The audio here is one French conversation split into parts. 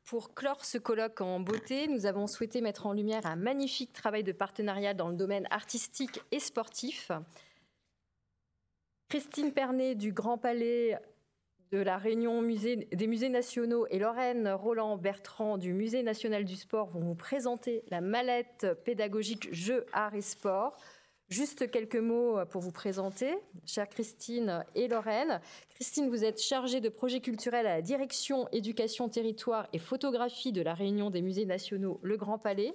Pour clore ce colloque en beauté, nous avons souhaité mettre en lumière un magnifique travail de partenariat dans le domaine artistique et sportif. Christine Pernet du Grand Palais de la Réunion des musées nationaux et Lorraine Roland-Bertrand du Musée national du sport vont vous présenter la mallette pédagogique Jeux, Arts et Sport. Juste quelques mots pour vous présenter, chère Christine et Lorraine. Christine, vous êtes chargée de projets culturels à la direction éducation, territoire et photographie de la Réunion des musées nationaux Le Grand Palais.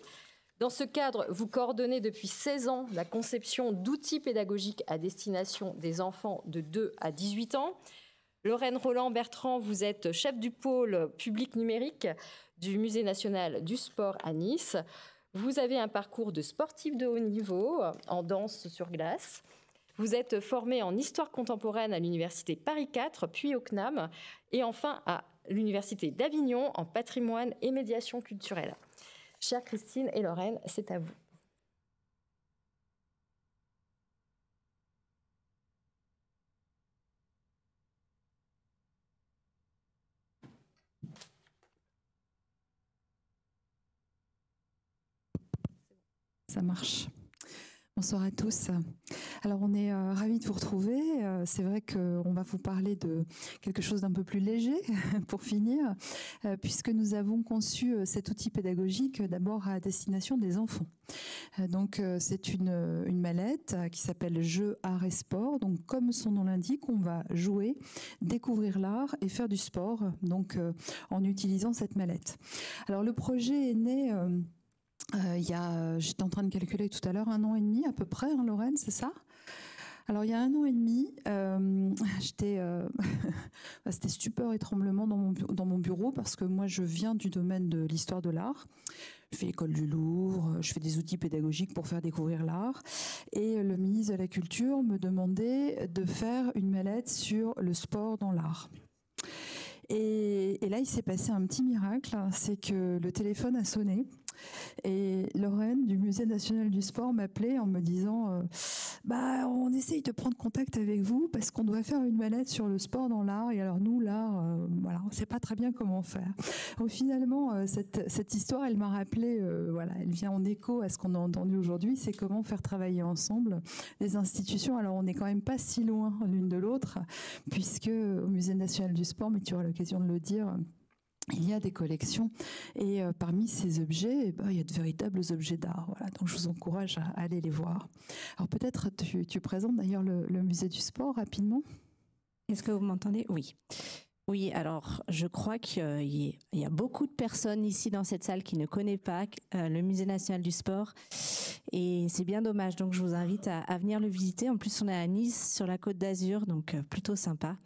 Dans ce cadre, vous coordonnez depuis 16 ans la conception d'outils pédagogiques à destination des enfants de 2 à 18 ans. Lorraine Roland-Bertrand, vous êtes chef du pôle public numérique du Musée national du sport à Nice. Vous avez un parcours de sportif de haut niveau en danse sur glace. Vous êtes formé en histoire contemporaine à l'université Paris 4, puis au CNAM, et enfin à l'université d'Avignon en patrimoine et médiation culturelle. Chères Christine et Lorraine, c'est à vous. Ça marche. Bonsoir à tous. Alors on est ravis de vous retrouver. C'est vrai qu'on va vous parler de quelque chose d'un peu plus léger pour finir, puisque nous avons conçu cet outil pédagogique d'abord à destination des enfants. Donc c'est une mallette qui s'appelle Jeux, Arts et Sport. Donc comme son nom l'indique, on va jouer, découvrir l'art et faire du sport, donc en utilisant cette mallette. Alors le projet est né... j'étais en train de calculer tout à l'heure, 1 an et demi à peu près, hein, Lorraine, c'est ça? Alors il y a 1 an et demi, c'était stupeur et tremblement dans mon bureau parce que moi je viens du domaine de l'histoire de l'art. Je fais l'école du Louvre, je fais des outils pédagogiques pour faire découvrir l'art. Et le ministre de la Culture me demandait de faire une mallette sur le sport dans l'art. Et là, il s'est passé un petit miracle, c'est que le téléphone a sonné et Lorraine du Musée national du sport m'appelait en me disant on essaye de prendre contact avec vous parce qu'on doit faire une mallette sur le sport dans l'art et alors nous, l'art, on ne sait pas très bien comment faire. Donc, finalement, cette histoire, elle m'a rappelé, elle vient en écho à ce qu'on a entendu aujourd'hui, c'est comment faire travailler ensemble des institutions. Alors on n'est quand même pas si loin l'une de l'autre puisque au Musée national du sport, mais tu auras l'occasion de le dire, il y a des collections et parmi ces objets, il y a de véritables objets d'art. Voilà, donc je vous encourage à aller les voir. Alors peut-être tu présentes d'ailleurs le musée du sport rapidement. Est-ce que vous m'entendez? Oui. Oui, alors je crois qu'il y a beaucoup de personnes ici dans cette salle qui ne connaissent pas le Musée national du sport et c'est bien dommage, donc je vous invite à venir le visiter. En plus on est à Nice sur la Côte d'Azur, donc plutôt sympa.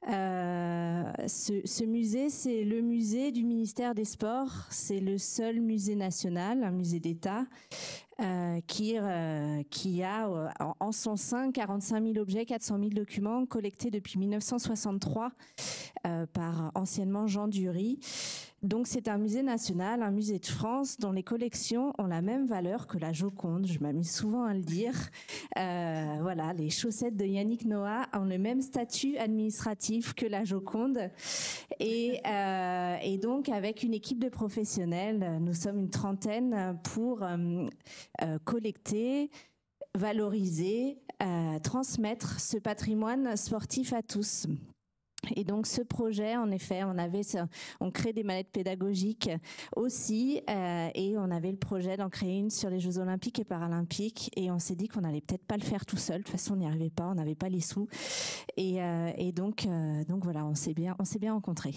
Ce musée, c'est le musée du ministère des Sports, c'est le seul musée national, un musée d'État qui a en son sein 45 000 objets, 400 000 documents collectés depuis 1963 par anciennement Jean Dury. Donc c'est un musée national, un musée de France dont les collections ont la même valeur que la Joconde, je m'amuse souvent à le dire. Voilà, les chaussettes de Yannick Noah ont le même statut administratif que la Joconde. Et donc avec une équipe de professionnels, nous sommes une trentaine pour collecter, valoriser, transmettre ce patrimoine sportif à tous. Et donc ce projet, en effet, on crée des mallettes pédagogiques aussi et on avait le projet d'en créer une sur les Jeux Olympiques et Paralympiques et on s'est dit qu'on n'allait peut-être pas le faire tout seul. De toute façon, on n'y arrivait pas, on n'avait pas les sous et donc voilà, on s'est bien rencontrés.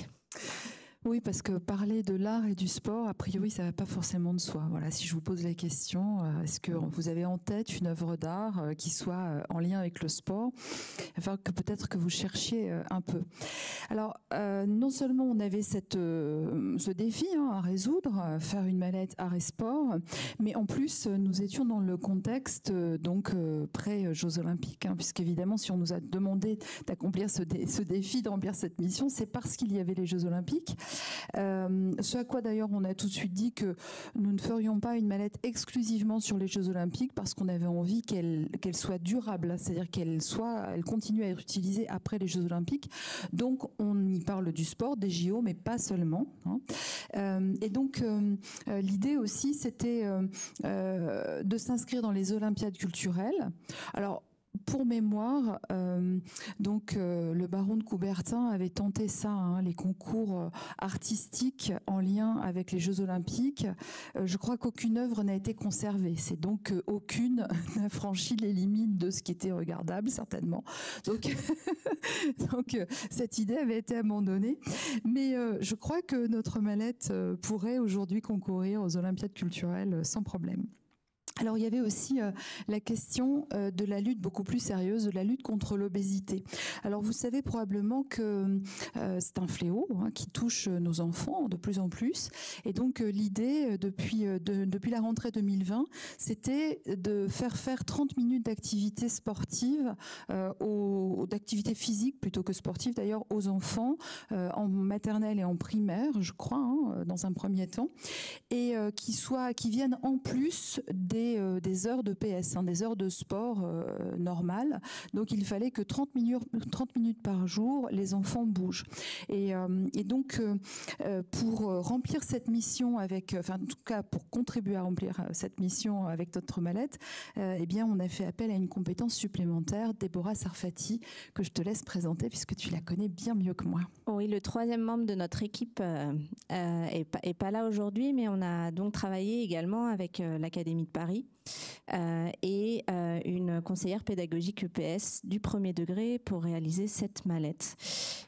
Oui, parce que parler de l'art et du sport, a priori, ça ne va pas forcément de soi. Voilà, si je vous pose la question, est-ce que vous avez en tête une œuvre d'art qui soit en lien avec le sport? Enfin, que peut-être que vous cherchiez un peu. Alors, non seulement on avait ce défi à résoudre, faire une mallette art et sport, mais en plus, nous étions dans le contexte pré-Jeux Olympiques, puisqu'évidemment, si on nous a demandé d'accomplir ce défi, de remplir cette mission, c'est parce qu'il y avait les Jeux Olympiques. Ce à quoi d'ailleurs on a tout de suite dit que nous ne ferions pas une mallette exclusivement sur les Jeux Olympiques parce qu'on avait envie qu'elle soit durable, c'est-à-dire qu'elle continue à être utilisée après les Jeux Olympiques. Donc on y parle du sport, des JO, mais pas seulement. Et donc l'idée aussi, c'était de s'inscrire dans les Olympiades culturelles. Alors, pour mémoire, le baron de Coubertin avait tenté ça, les concours artistiques en lien avec les Jeux Olympiques. Je crois qu'aucune œuvre n'a été conservée. C'est donc aucune n'a franchi les limites de ce qui était regardable, certainement. Donc, cette idée avait été abandonnée. Mais je crois que notre mallette pourrait aujourd'hui concourir aux Olympiades culturelles sans problème. Alors il y avait aussi la question de la lutte beaucoup plus sérieuse, de la lutte contre l'obésité. Alors vous savez probablement que c'est un fléau qui touche nos enfants de plus en plus. Et donc l'idée depuis la rentrée 2020, c'était de faire 30 minutes d'activité sportive, d'activité physique plutôt que sportive d'ailleurs, aux enfants en maternelle et en primaire, je crois, dans un premier temps, et qui viennent en plus des heures de PS, des heures de sport normales. Donc il fallait que 30 minutes par jour, les enfants bougent. Et donc pour remplir cette mission en tout cas pour contribuer à remplir cette mission avec notre mallette, eh bien on a fait appel à une compétence supplémentaire, Déborah Sarfati, que je te laisse présenter puisque tu la connais bien mieux que moi. Oui, le troisième membre de notre équipe est pas là aujourd'hui, mais on a donc travaillé également avec l'Académie de Paris et une conseillère pédagogique EPS du premier degré pour réaliser cette mallette.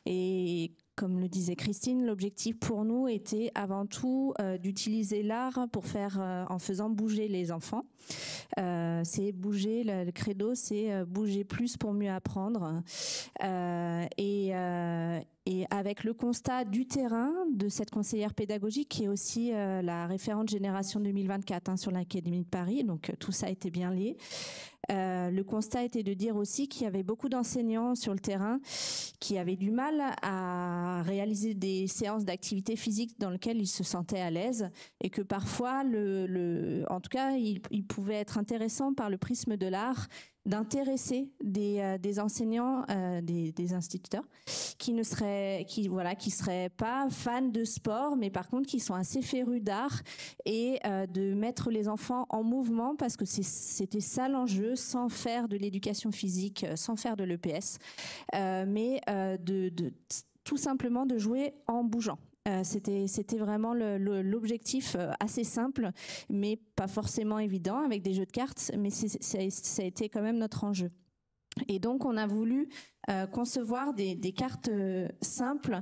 Et comme le disait Christine, l'objectif pour nous était avant tout d'utiliser l'art pour en faisant bouger les enfants. C'est bouger, le credo, c'est bouger plus pour mieux apprendre. Et avec le constat du terrain de cette conseillère pédagogique qui est aussi la référente génération 2024 sur l'Académie de Paris, donc tout ça était bien lié. Le constat était de dire aussi qu'il y avait beaucoup d'enseignants sur le terrain qui avaient du mal à réaliser des séances d'activité physique dans lesquelles ils se sentaient à l'aise et que parfois, en tout cas, il pouvait être intéressant par le prisme de l'art d'intéresser des enseignants, des instituteurs qui seraient pas fans de sport, mais par contre qui sont assez férus d'art et de mettre les enfants en mouvement parce que c'était ça l'enjeu, sans faire de l'éducation physique, sans faire de l'EPS, mais tout simplement de jouer en bougeant. C'était vraiment l'objectif assez simple, mais pas forcément évident avec des jeux de cartes, mais ça a été quand même notre enjeu. Et donc, on a voulu concevoir des cartes simples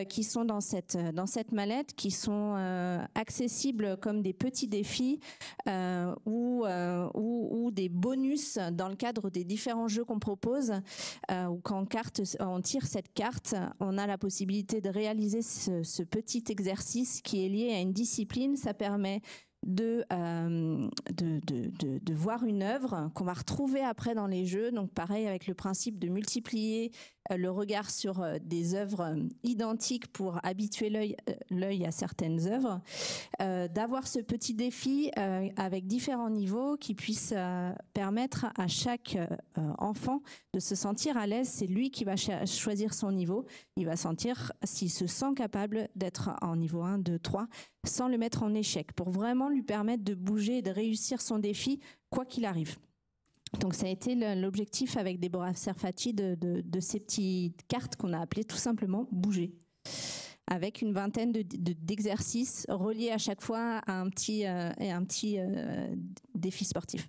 qui sont dans cette mallette, qui sont accessibles comme des petits défis ou des bonus dans le cadre des différents jeux qu'on propose. Ou quand on tire cette carte, on a la possibilité de réaliser ce petit exercice qui est lié à une discipline. Ça permet de voir une œuvre qu'on va retrouver après dans les jeux. Donc pareil avec le principe de multiplier le regard sur des œuvres identiques pour habituer l'œil à certaines œuvres, d'avoir ce petit défi avec différents niveaux qui puisse permettre à chaque enfant de se sentir à l'aise. C'est lui qui va choisir son niveau. Il va sentir s'il se sent capable d'être en niveau 1, 2, 3 sans le mettre en échec pour vraiment lui permettre de bouger et de réussir son défi quoi qu'il arrive. Donc ça a été l'objectif avec Déborah Sarfati de ces petites cartes qu'on a appelées tout simplement bouger, avec une vingtaine d'exercices reliés à chaque fois à un petit défi sportif.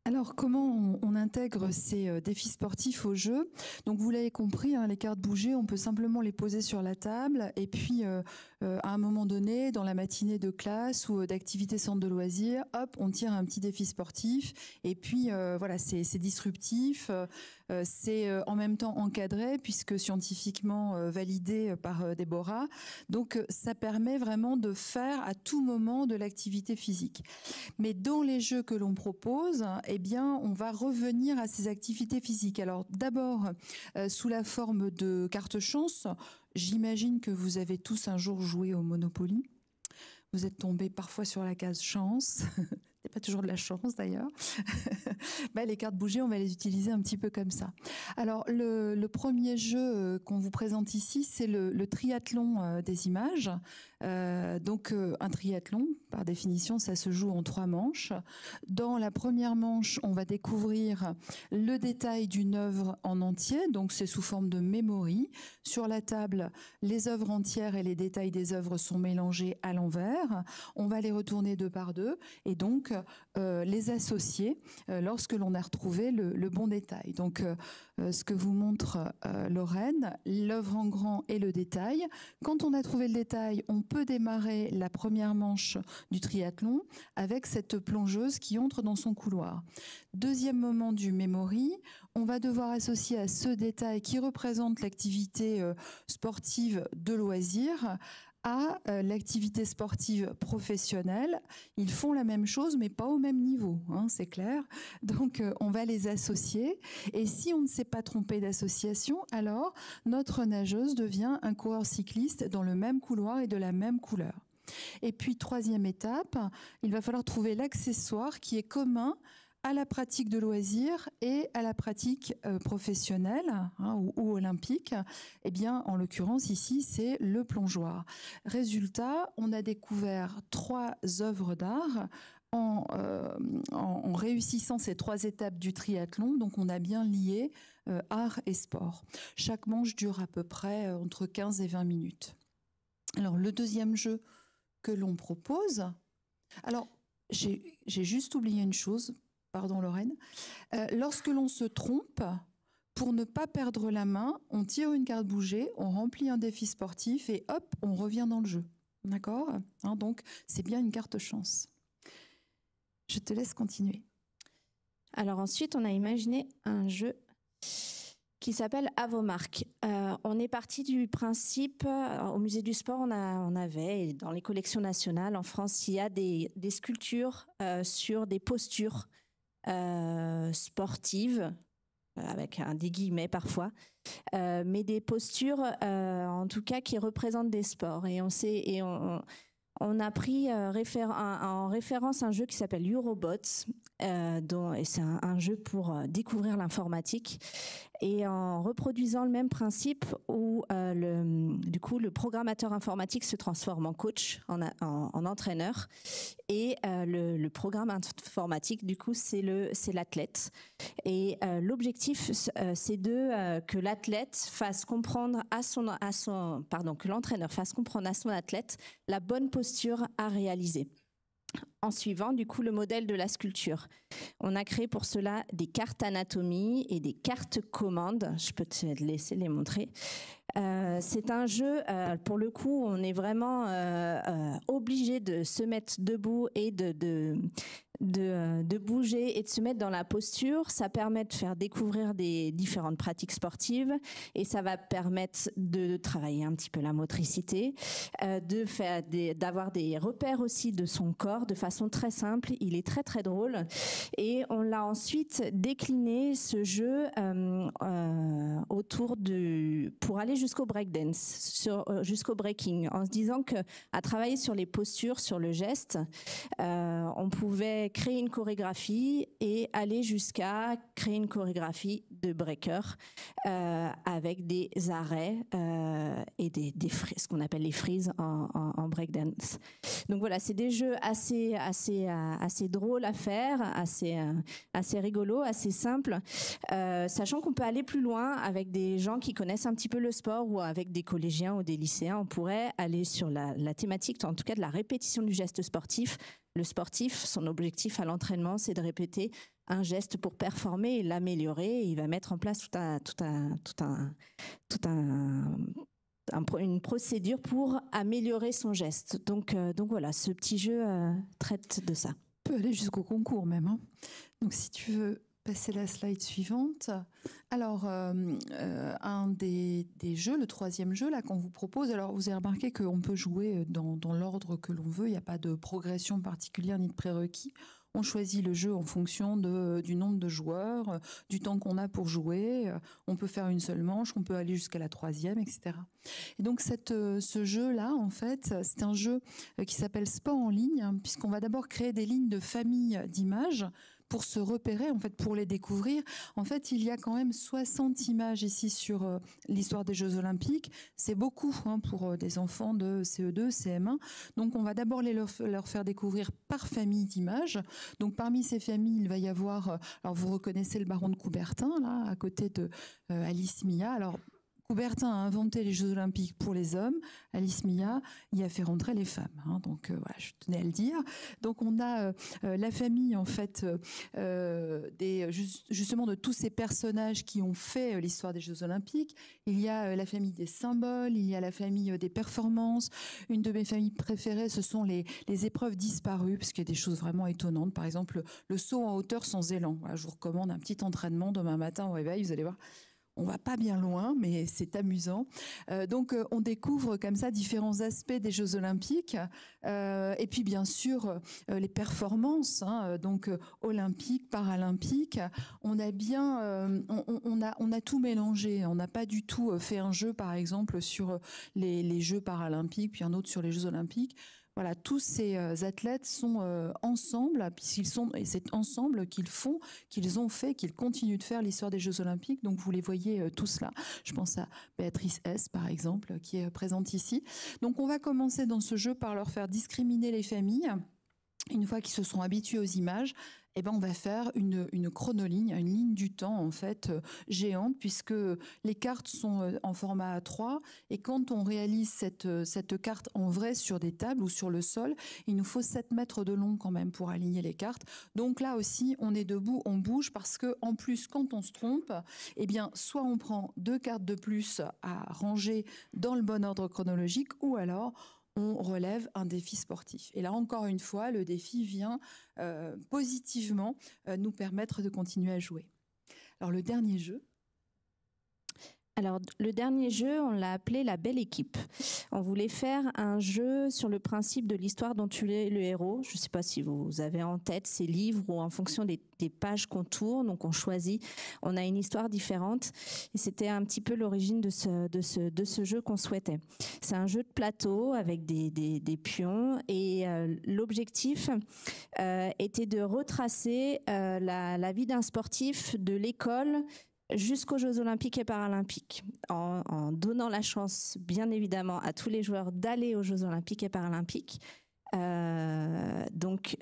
Alors, comment on intègre ces défis sportifs au jeu? Donc, vous l'avez compris, les cartes bougées, on peut simplement les poser sur la table et puis, à un moment donné, dans la matinée de classe ou d'activité centre de loisirs, hop, on tire un petit défi sportif et puis, voilà, c'est disruptif, c'est en même temps encadré puisque scientifiquement validé par Déborah. Donc, ça permet vraiment de faire à tout moment de l'activité physique. Mais dans les jeux que l'on propose, eh bien, on va revenir à ces activités physiques. Alors d'abord, sous la forme de carte chance, j'imagine que vous avez tous un jour joué au Monopoly. Vous êtes tombés parfois sur la case chance. C'est pas toujours de la chance d'ailleurs. Les cartes bougées, on va les utiliser un petit peu comme ça. Alors le premier jeu qu'on vous présente ici, c'est le triathlon des images. Donc un triathlon, par définition, ça se joue en 3 manches. Dans la première manche, on va découvrir le détail d'une œuvre en entier, donc c'est sous forme de memory. Sur la table, les œuvres entières et les détails des œuvres sont mélangés à l'envers. On va les retourner 2 par 2 et donc les associer lorsque l'on a retrouvé le bon détail. Donc ce que vous montre Lorraine, l'œuvre en grand et le détail. Quand on a trouvé le détail, on peut démarrer la première manche du triathlon avec cette plongeuse qui entre dans son couloir. Deuxième moment du memory, on va devoir associer à ce détail qui représente l'activité sportive de loisir à l'activité sportive professionnelle. Ils font la même chose, mais pas au même niveau, hein, c'est clair. Donc, on va les associer. Et si on ne s'est pas trompé d'association, alors notre nageuse devient un coureur cycliste dans le même couloir et de la même couleur. Et puis, troisième étape, il va falloir trouver l'accessoire qui est commun à la pratique de loisirs et à la pratique professionnelle ou olympique. Eh bien, en l'occurrence, ici, c'est le plongeoir. Résultat, on a découvert 3 œuvres d'art en réussissant ces 3 étapes du triathlon. Donc, on a bien lié art et sport. Chaque manche dure à peu près entre 15 et 20 minutes. Alors, le deuxième jeu que l'on propose... Alors, j'ai juste oublié une chose. Pardon Lorraine. Lorsque l'on se trompe, pour ne pas perdre la main, on tire une carte bougée, on remplit un défi sportif et hop, on revient dans le jeu. D'accord ? Donc, c'est bien une carte chance. Je te laisse continuer. Alors ensuite, on a imaginé un jeu qui s'appelle À vos marques. On est parti du principe, au musée du sport, on avait, et dans les collections nationales en France, il y a des sculptures sur des postures sportives, avec des guillemets parfois, mais des postures en tout cas qui représentent des sports. Et on a pris en référence un jeu qui s'appelle Eurobots, et c'est un jeu pour découvrir l'informatique. Et en reproduisant le même principe où du coup le programmateur informatique se transforme en coach, en entraîneur, et le programme informatique du coup c'est l'athlète. Et l'objectif c'est que l'athlète fasse comprendre que l'entraîneur fasse comprendre à son athlète la bonne posture à réaliser. En suivant du coup le modèle de la sculpture. On a créé pour cela des cartes anatomie et des cartes commandes. Je peux te laisser les montrer. C'est un jeu, pour le coup, on est vraiment obligé de se mettre debout et de bouger et de se mettre dans la posture. Ça permet de faire découvrir des différentes pratiques sportives et ça va permettre de travailler un petit peu la motricité, d'avoir des repères aussi de son corps de façon très simple. Il est très très drôle et on l'a ensuite décliné ce jeu pour aller jusqu'au breakdance, jusqu'au breaking, en se disant que à travailler sur les postures, sur le geste, on pouvait créer une chorégraphie et aller jusqu'à créer une chorégraphie de breaker avec des arrêts et ce qu'on appelle les freezes en breakdance. Donc voilà, c'est des jeux assez drôles à faire, assez rigolos, assez simples, sachant qu'on peut aller plus loin avec des gens qui connaissent un petit peu le sport ou avec des collégiens ou des lycéens. On pourrait aller sur la thématique, en tout cas de la répétition du geste sportif. Le sportif, son objectif à l'entraînement, c'est de répéter un geste pour performer et l'améliorer. Il va mettre en place une procédure pour améliorer son geste. Donc voilà, ce petit jeu traite de ça. On peut aller jusqu'au concours même. Hein. Donc si tu veux passer la slide suivante. Alors, un des jeux, le troisième jeu là qu'on vous propose, alors vous avez remarqué qu'on peut jouer dans l'ordre que l'on veut, il n'y a pas de progression particulière ni de prérequis. On choisit le jeu en fonction du nombre de joueurs, du temps qu'on a pour jouer. On peut faire une seule manche, on peut aller jusqu'à la 3e, etc. Et donc ce jeu-là, en fait, c'est un jeu qui s'appelle Sport en ligne, puisqu'on va d'abord créer des lignes de famille d'images pour se repérer, en fait, pour les découvrir. En fait, il y a quand même 60 images ici sur l'histoire des Jeux Olympiques. C'est beaucoup pour des enfants de CE2, CM1. Donc, on va d'abord leur faire découvrir par famille d'images. Donc, parmi ces familles, il va y avoir... alors, vous reconnaissez le baron de Coubertin, là, à côté de Alice Mia. Alors, Coubertin a inventé les Jeux Olympiques pour les hommes. Alice Mia y a fait rentrer les femmes. Donc voilà, je tenais à le dire. Donc on a la famille en fait justement de tous ces personnages qui ont fait l'histoire des Jeux Olympiques. Il y a la famille des symboles, il y a la famille des performances. Une de mes familles préférées, ce sont les épreuves disparues, parce qu'il y a des choses vraiment étonnantes. Par exemple, le saut en hauteur sans élan. Voilà, je vous recommande un petit entraînement demain matin au réveil, vous allez voir. On va pas bien loin, mais c'est amusant. Donc, on découvre comme ça différents aspects des Jeux Olympiques. Et puis, bien sûr, les performances, donc olympiques, paralympiques. On a bien, on a tout mélangé. On n'a pas du tout fait un jeu, par exemple, sur les Jeux paralympiques, puis un autre sur les Jeux Olympiques. Voilà, tous ces athlètes sont ensemble, puisqu'ils sont, et c'est ensemble qu'ils ont fait, qu'ils continuent de faire l'histoire des Jeux Olympiques. Donc vous les voyez tous là. Je pense à Béatrice S, par exemple, qui est présente ici. Donc on va commencer dans ce jeu par leur faire discriminer les familles. Une fois qu'ils se sont habitués aux images, eh ben on va faire une chronoligne, une ligne du temps en fait géante, puisque les cartes sont en format A3 et quand on réalise cette carte en vrai sur des tables ou sur le sol, il nous faut 7 mètres de long quand même pour aligner les cartes. Donc là aussi, on est debout, on bouge parce que en plus, quand on se trompe, eh bien soit on prend 2 cartes de plus à ranger dans le bon ordre chronologique ou alors on relève un défi sportif. Et là, encore une fois, le défi vient positivement nous permettre de continuer à jouer. Alors, le dernier jeu. Alors, le dernier jeu, on l'a appelé La Belle Équipe. On voulait faire un jeu sur le principe de l'histoire dont tu es le héros. Je ne sais pas si vous avez en tête ces livres où en fonction des pages qu'on tourne, donc on choisit, on a une histoire différente. Et c'était un petit peu l'origine de ce jeu qu'on souhaitait. C'est un jeu de plateau avec des pions et l'objectif était de retracer la vie d'un sportif de l'école jusqu'aux Jeux Olympiques et Paralympiques, en donnant la chance, bien évidemment, à tous les joueurs d'aller aux Jeux Olympiques et Paralympiques. Donc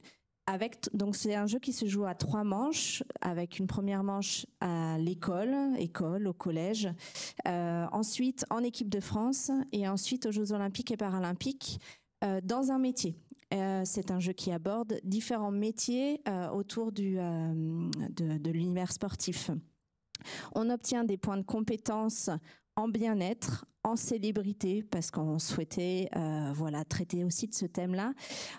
c'est un jeu qui se joue à 3 manches, avec une première manche à l'école, au collège, ensuite en équipe de France et ensuite aux Jeux Olympiques et Paralympiques dans un métier. C'est un jeu qui aborde différents métiers autour de l'univers sportif. On obtient des points de compétence en bien-être, en célébrité, parce qu'on souhaitait traiter aussi de ce thème-là,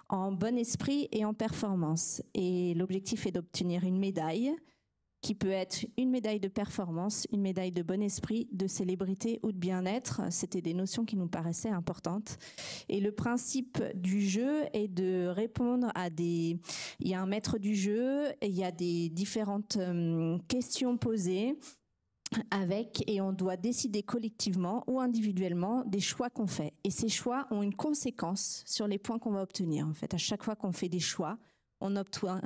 en bon esprit et en performance. Et l'objectif est d'obtenir une médaille qui peut être une médaille de performance, une médaille de bon esprit, de célébrité ou de bien-être. C'était des notions qui nous paraissaient importantes. Et le principe du jeu est de répondre à il y a un maître du jeu, il y a des différentes questions posées et on doit décider collectivement ou individuellement des choix qu'on fait. Et ces choix ont une conséquence sur les points qu'on va obtenir. En fait, à chaque fois qu'on fait des choix, on obtient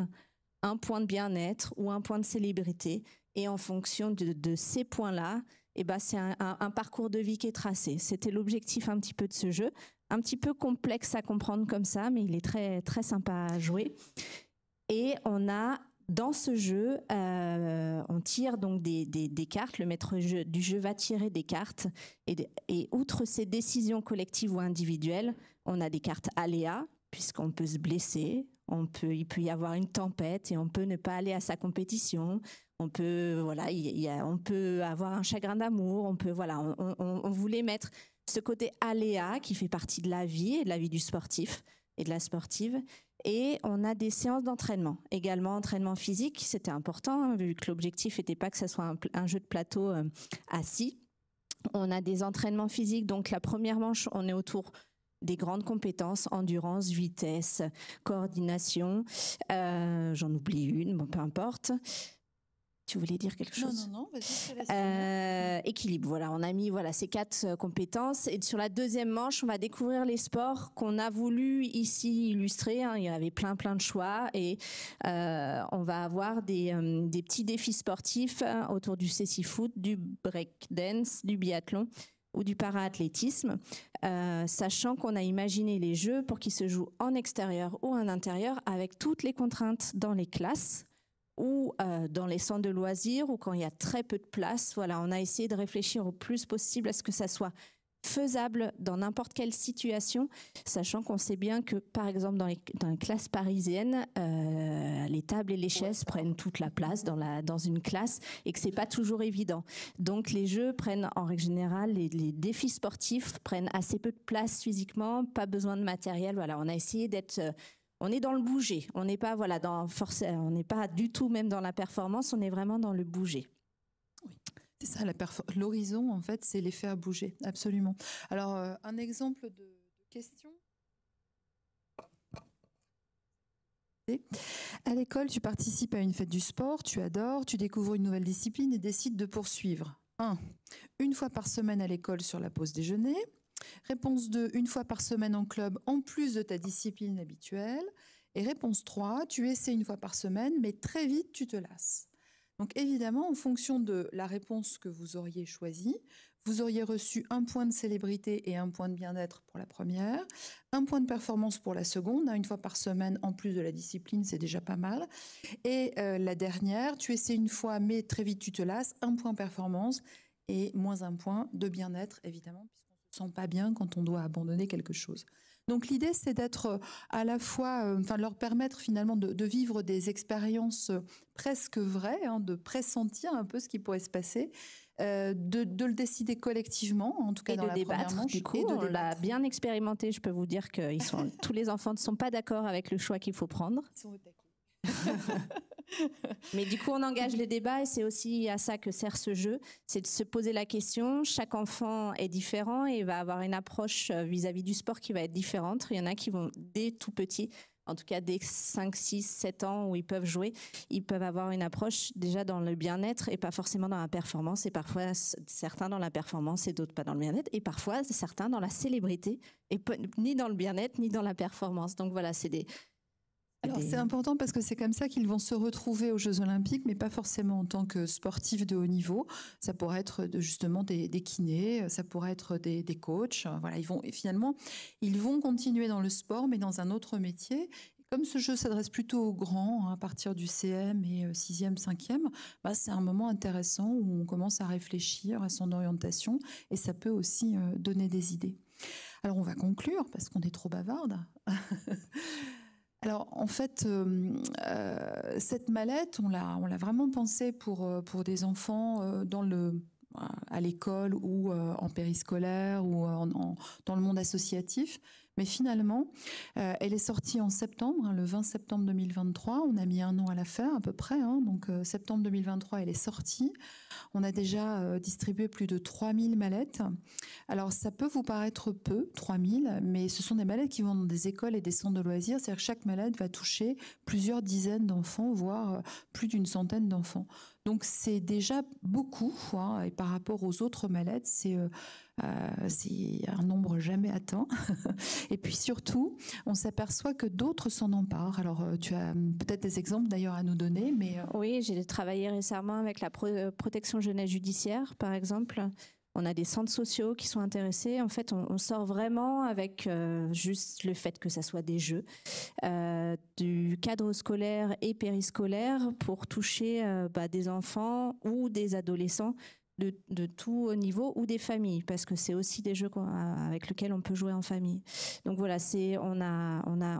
un point de bien-être ou un point de célébrité. Et en fonction de ces points-là, c'est un parcours de vie qui est tracé. C'était l'objectif un petit peu de ce jeu. Un petit peu complexe à comprendre comme ça, mais il est très, très sympa à jouer. Et dans ce jeu, on tire donc des cartes. Le maître du jeu va tirer des cartes. Et outre ces décisions collectives ou individuelles, on a des cartes aléas, puisqu'on peut se blesser. Il peut y avoir une tempête et on peut ne pas aller à sa compétition. On peut, on peut avoir un chagrin d'amour. On voulait mettre ce côté aléa qui fait partie de la vie et de la vie du sportif et de la sportive. Et on a des séances d'entraînement, également entraînement physique. C'était important, vu que l'objectif n'était pas que ce soit un jeu de plateau assis. On a des entraînements physiques. Donc la première manche, on est autour des grandes compétences, endurance, vitesse, coordination. J'en oublie une, bon, peu importe. Tu voulais dire quelque chose? Non, vas-y, je te laisse. Équilibre, voilà, on a mis ces 4 compétences. Et sur la deuxième manche, on va découvrir les sports qu'on a voulu ici illustrer. Il y avait plein de choix. Et on va avoir des petits défis sportifs autour du cécifoot, du breakdance, du biathlon ou du para-athlétisme, sachant qu'on a imaginé les jeux pour qu'ils se jouent en extérieur ou en intérieur avec toutes les contraintes dans les classes ou dans les centres de loisirs ou quand il y a très peu de place. Voilà, on a essayé de réfléchir au plus possible à ce que ça soit faisable dans n'importe quelle situation, sachant qu'on sait bien que, par exemple, dans les classes parisiennes, les tables et les chaises prennent toute la place dans une classe et que c'est pas toujours évident. Donc, les jeux prennent, en règle générale, les défis sportifs prennent assez peu de place physiquement, pas besoin de matériel. Voilà, on a essayé d'être... on est dans le bouger. On n'est pas, on n'est pas du tout même dans la performance, on est vraiment dans le bouger. Oui. C'est ça, l'horizon, en fait, c'est les faire bouger, absolument. Alors, un exemple de question. À l'école, tu participes à une fête du sport, tu adores, tu découvres une nouvelle discipline et décides de poursuivre. 1. Une fois par semaine à l'école sur la pause déjeuner. Réponse 2. Une fois par semaine en club, en plus de ta discipline habituelle. Et réponse 3. Tu essaies une fois par semaine, mais très vite, tu te lasses. Donc évidemment, en fonction de la réponse que vous auriez choisie, vous auriez reçu 1 point de célébrité et 1 point de bien-être pour la première, 1 point de performance pour la seconde, une fois par semaine en plus de la discipline, c'est déjà pas mal. Et la dernière, tu essaies une fois, mais très vite tu te lasses, 1 point performance et moins 1 point de bien-être, évidemment, puisqu'on ne se sent pas bien quand on doit abandonner quelque chose. Donc l'idée, c'est d'être à la fois, leur permettre finalement de vivre des expériences presque vraies, de pressentir un peu ce qui pourrait se passer, de le décider collectivement, en tout cas dans la première manche. Du coup, on l'a bien expérimenté. Je peux vous dire que tous les enfants ne sont pas d'accord avec le choix qu'il faut prendre. Ils sont au taquet. Mais du coup, on engage les débats et c'est aussi à ça que sert ce jeu, c'est de se poser la question. Chaque enfant est différent et va avoir une approche vis-à-vis du sport qui va être différente. Il y en a qui vont, dès tout petit, en tout cas dès 5, 6, 7 ans où ils peuvent jouer, ils peuvent avoir une approche déjà dans le bien-être et pas forcément dans la performance. Et parfois, certains dans la performance et d'autres pas dans le bien-être. Et parfois, certains dans la célébrité et ni dans le bien-être ni dans la performance. Donc voilà, c'est des... Alors c'est important parce que c'est comme ça qu'ils vont se retrouver aux Jeux Olympiques, mais pas forcément en tant que sportifs de haut niveau. Ça pourrait être justement des kinés, ça pourrait être des coachs. Voilà, ils vont continuer dans le sport, mais dans un autre métier. Comme ce jeu s'adresse plutôt aux grands, à partir du CM et 6e, 5e, c'est un moment intéressant où on commence à réfléchir à son orientation et ça peut aussi donner des idées. Alors on va conclure parce qu'on est trop bavarde. Alors en fait, cette mallette, on l'a vraiment pensée pour des enfants à l'école ou en périscolaire ou dans le monde associatif. Mais finalement, elle est sortie en septembre, le 20 septembre 2023. On a mis 1 an à la faire à peu près. Donc septembre 2023, elle est sortie. On a déjà distribué plus de 3000 mallettes. Alors ça peut vous paraître peu, 3000, mais ce sont des mallettes qui vont dans des écoles et des centres de loisirs. C'est-à-dire que chaque mallette va toucher plusieurs dizaines d'enfants, voire plus d'une centaine d'enfants. Donc c'est déjà beaucoup, et par rapport aux autres mallettes, c'est un nombre jamais atteint. Et puis surtout, on s'aperçoit que d'autres s'en emparent. Alors tu as peut-être des exemples d'ailleurs à nous donner, mais oui, j'ai travaillé récemment avec la protection jeunesse judiciaire, par exemple. On a des centres sociaux qui sont intéressés. En fait, on sort vraiment avec juste le fait que ça soit des jeux, du cadre scolaire et périscolaire pour toucher des enfants ou des adolescents de tout niveau ou des familles, parce que c'est aussi des jeux avec lesquels on peut jouer en famille. Donc voilà,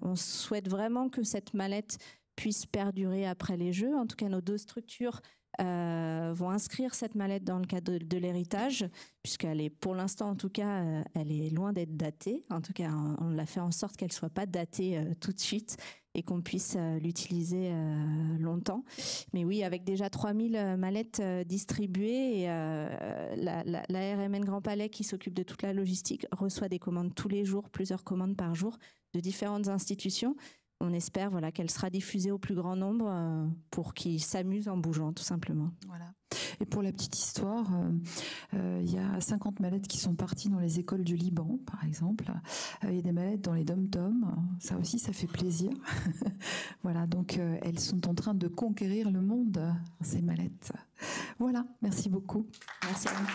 on souhaite vraiment que cette mallette puisse perdurer après les jeux. En tout cas, nos 2 structures vont inscrire cette mallette dans le cadre de l'héritage, puisqu'elle est, pour l'instant en tout cas, elle est loin d'être datée. En tout cas, on l'a fait en sorte qu'elle soit pas datée tout de suite et qu'on puisse l'utiliser longtemps. Mais oui, avec déjà 3000 mallettes distribuées, et la RMN Grand Palais, qui s'occupe de toute la logistique, reçoit des commandes tous les jours, plusieurs commandes par jour, de différentes institutions. On espère qu'elle sera diffusée au plus grand nombre pour qu'ils s'amusent en bougeant, tout simplement. Voilà. Et pour la petite histoire, il y a 50 mallettes qui sont parties dans les écoles du Liban, par exemple. Il y a des mallettes dans les dom-toms. Ça aussi, ça fait plaisir. Voilà, donc elles sont en train de conquérir le monde, ces mallettes. Voilà, merci beaucoup. Merci à vous.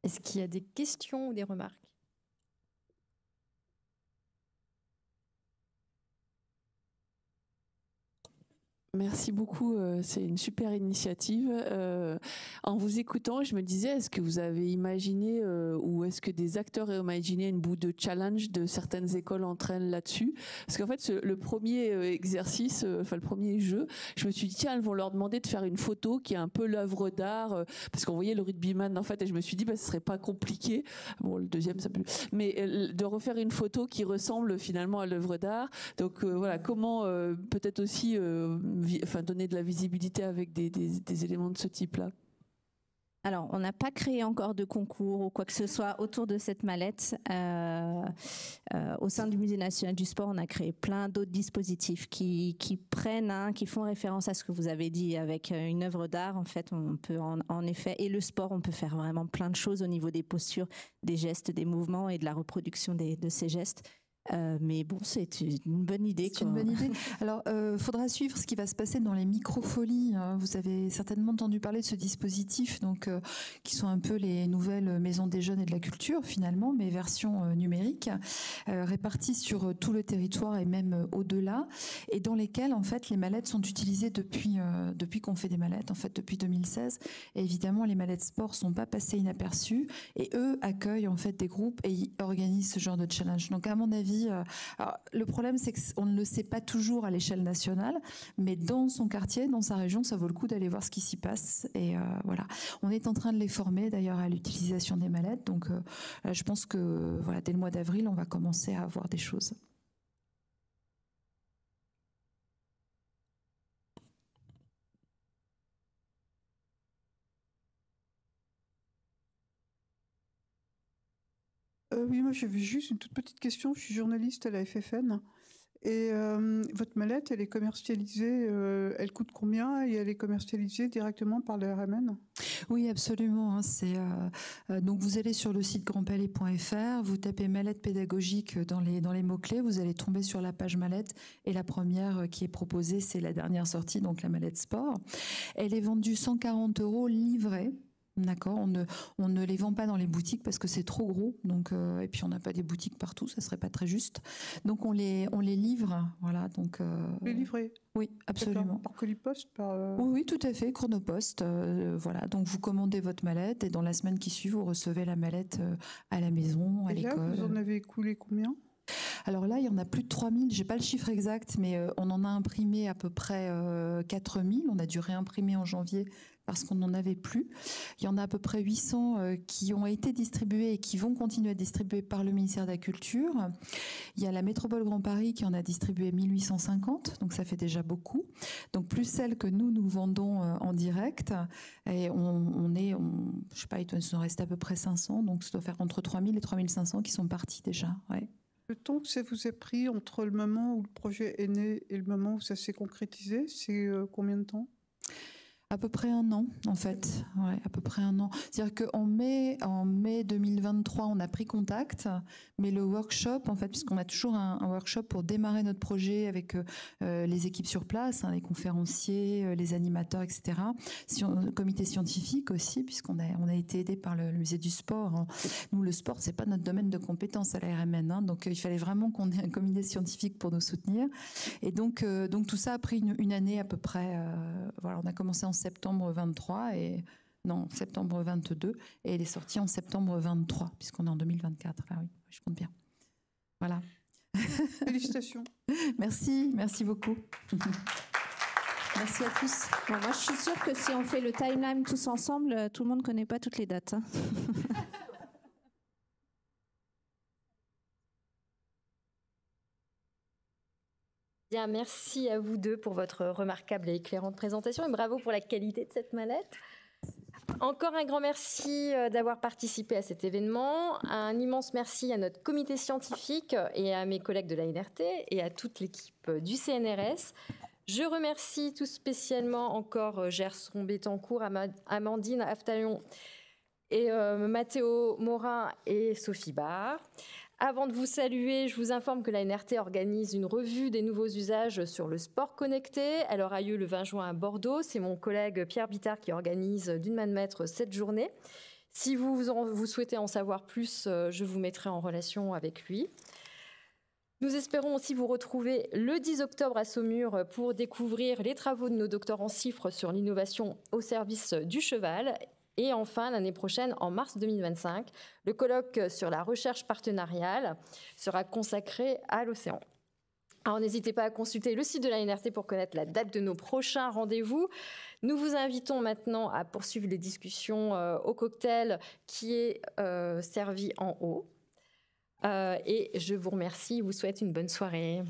Est-ce qu'il y a des questions ou des remarques? Merci beaucoup, c'est une super initiative. En vous écoutant, je me disais, est-ce que vous avez imaginé ou est-ce que des acteurs ont imaginé une bout de challenge de certaines écoles entre elles là-dessus? Parce qu'en fait, le premier exercice, le premier jeu, je me suis dit, tiens, elles vont leur demander de faire une photo qui est un peu l'œuvre d'art, parce qu'on voyait le rugbyman en fait, et je me suis dit, ce serait pas compliqué. Bon, le deuxième, ça peut, mais de refaire une photo qui ressemble finalement à l'œuvre d'art. Donc voilà, comment peut-être aussi donner de la visibilité avec des éléments de ce type-là. Alors, on n'a pas créé encore de concours ou quoi que ce soit autour de cette mallette. Au sein du Musée national du sport, on a créé plein d'autres dispositifs qui prennent, qui font référence à ce que vous avez dit. Avec une œuvre d'art, en fait, on peut en effet, et le sport, on peut faire vraiment plein de choses au niveau des postures, des gestes, des mouvements et de la reproduction de ces gestes. Mais bon, c'est une bonne idée. C'est une bonne idée. Alors, faudra suivre ce qui va se passer dans les microfolies. Vous avez certainement entendu parler de ce dispositif, donc qui sont un peu les nouvelles maisons des jeunes et de la culture, finalement, mais version numérique, réparties sur tout le territoire et même au-delà, et dans lesquelles, en fait, les mallettes sont utilisées depuis qu'on fait des mallettes, en fait, depuis 2016. Et évidemment, les mallettes sport sont pas passées inaperçues, et eux accueillent en fait des groupes et ils organisent ce genre de challenge. Donc, à mon avis, alors, le problème, c'est qu'on ne le sait pas toujours à l'échelle nationale, mais dans son quartier, dans sa région, ça vaut le coup d'aller voir ce qui s'y passe. Et voilà, on est en train de les former d'ailleurs à l'utilisation des mallettes. Donc, je pense que voilà, dès le mois d'avril, on va commencer à avoir des choses. Oui, moi j'avais juste une toute petite question. Je suis journaliste à la FFN. Et votre mallette, elle est commercialisée, elle coûte combien et elle est commercialisée directement par le RMN? Oui, absolument. Donc vous allez sur le site grandpalais.fr, vous tapez mallette pédagogique dans les mots-clés, vous allez tomber sur la page mallette et la première qui est proposée, c'est la dernière sortie, donc la mallette sport. Elle est vendue 140 € livrée. D'accord, on ne les vend pas dans les boutiques parce que c'est trop gros, donc et puis on n'a pas des boutiques partout, ça serait pas très juste. Donc on les livre, voilà. Donc les livrer. Oui, absolument. Par colis-poste, par. Oui, tout à fait, chronopost. Voilà, donc vous commandez votre mallette et dans la semaine qui suit, vous recevez la mallette à la maison, à l'école. Vous en avez écoulé combien? Alors là, il y en a plus de 3000, j'ai pas le chiffre exact, mais on en a imprimé à peu près 4000. On a dû réimprimer en janvier parce qu'on n'en avait plus. Il y en a à peu près 800 qui ont été distribués et qui vont continuer à être distribués par le ministère de la Culture. Il y a la Métropole Grand Paris qui en a distribué 1850, donc ça fait déjà beaucoup. Donc plus celles que nous vendons en direct. Et je sais pas, il nous en reste à peu près 500, donc ça doit faire entre 3000 et 3500 qui sont partis déjà. Ouais. Le temps que ça vous a pris entre le moment où le projet est né et le moment où ça s'est concrétisé, c'est combien de temps? À peu près 1 an, en fait. Ouais, à peu près 1 an. C'est-à-dire qu'en mai 2023, on a pris contact, mais le workshop, en fait, puisqu'on a toujours un workshop pour démarrer notre projet avec les équipes sur place, les conférenciers, les animateurs, etc. Le comité scientifique aussi, puisqu'on a été aidé par le musée du sport. Nous, le sport, c'est pas notre domaine de compétence à la RMN, donc il fallait vraiment qu'on ait un comité scientifique pour nous soutenir. Et donc tout ça a pris une année à peu près. Voilà, on a commencé en septembre 22 et elle est sortie en septembre 23 puisqu'on est en 2024. Ah oui, je compte bien. Voilà. Félicitations. Merci beaucoup. Merci à tous. Bon, moi, je suis sûre que si on fait le timeline tous ensemble, tout le monde ne connaît pas toutes les dates. Hein. Bien, merci à vous deux pour votre remarquable et éclairante présentation et bravo pour la qualité de cette mallette. Encore un grand merci d'avoir participé à cet événement. Un immense merci à notre comité scientifique et à mes collègues de l'ANRT et à toute l'équipe du CNRS. Je remercie tout spécialement encore Gerson Bettencourt, Amandine Aftalion et Mathéo Morin et Sophie Barre. Avant de vous saluer, je vous informe que l'ANRT organise une revue des nouveaux usages sur le sport connecté. Elle aura lieu le 20 juin à Bordeaux. C'est mon collègue Pierre Bittard qui organise d'une main de maître cette journée. Si vous souhaitez en savoir plus, je vous mettrai en relation avec lui. Nous espérons aussi vous retrouver le 10 octobre à Saumur pour découvrir les travaux de nos docteurs en CIFRE sur l'innovation au service du cheval. Et enfin, l'année prochaine, en mars 2025, le colloque sur la recherche partenariale sera consacré à l'océan. Alors n'hésitez pas à consulter le site de l'ANRT pour connaître la date de nos prochains rendez-vous. Nous vous invitons maintenant à poursuivre les discussions au cocktail qui est servi en haut. Et je vous remercie, vous souhaite une bonne soirée.